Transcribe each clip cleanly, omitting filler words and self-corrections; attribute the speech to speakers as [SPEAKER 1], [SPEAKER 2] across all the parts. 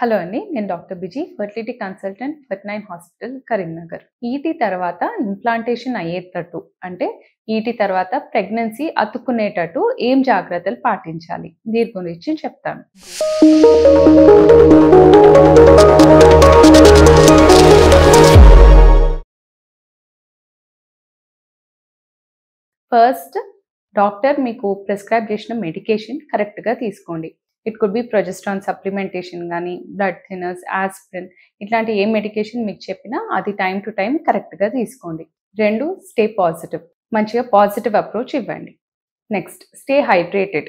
[SPEAKER 1] Hello అండి. నేను doctor Biji fertility consultant Fert nine hospital Karimnagar. ET తర్వాత ఇంప్లాంటేషన్ అయ్యేటట్టు అంటే ఈటీ తర్వాత ప్రెగ్నెన్సీ అతుక్కునేటట్టు ఏం జాగ్రత్తలు పాటించాలి దీని గురించి చెప్తాను. ఫస్ట్ డాక్టర్ మీకు ప్రిస్క్రైబ్ చేసిన మెడికేషన్ కరెక్ట్‌గా తీసుకోండి. It could be progesterone supplementation గానీ, బ్లడ్ థిన్నర్స్, ఆస్పిరిన్ ఇట్లాంటి ఏ మెడికేషన్ మీకు చెప్పినా అది టైమ్ టు టైమ్ కరెక్ట్‌గా తీసుకోండి. 2 స్టే పాజిటివ్. మంచిగా పాజిటివ్ అప్రోచ్ ఇవ్వండి. Next stay hydrated.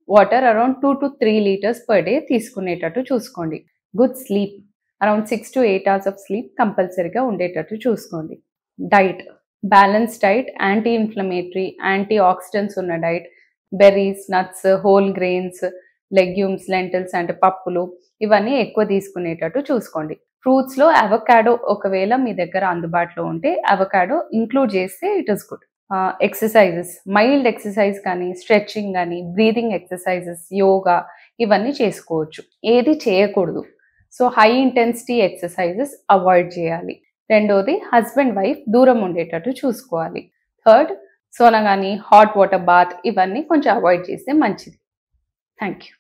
[SPEAKER 1] Water around 2-3 litres per day తీసుకునేటట్టు చూసుకోండి. Good sleep. Around 6-8 hours of sleep కంపల్సరీగా ఉండేటట్టు చూసుకోండి. Diet. Balance diet, anti inflammatory, antioxidants ఉన్న diet, berries, nuts, whole grains, legumes, lentils అంటే పప్పులు ఇవన్నీ ఎక్కువ తీసుకునేటట్టు చూసుకోండి. ఫ్రూట్స్‌లో అవకాడో ఒకవేళ మీ దగ్గర అందుబాటులో ఉంటే అవకాడో ఇంక్లూడ్ చేస్తే it is good. Exercises, mild exercise కానీ, స్ట్రెచింగ్ కానీ, బ్రీతింగ్ ఎక్సర్సైజెస్, యోగా ఇవన్నీ చేసుకోవచ్చు. ఏది చేయకూడదు. So high intensity exercises avoid చేయాలి. రెండోది హస్బెండ్ వైఫ్ దూరం ఉండేటట్టు చూసుకోవాలి. థర్డ్ సోనా కానీ హాట్ వాటర్ బాత్ ఇవన్నీ కొంచెం అవాయిడ్ చేస్తే మంచిది. Thank you.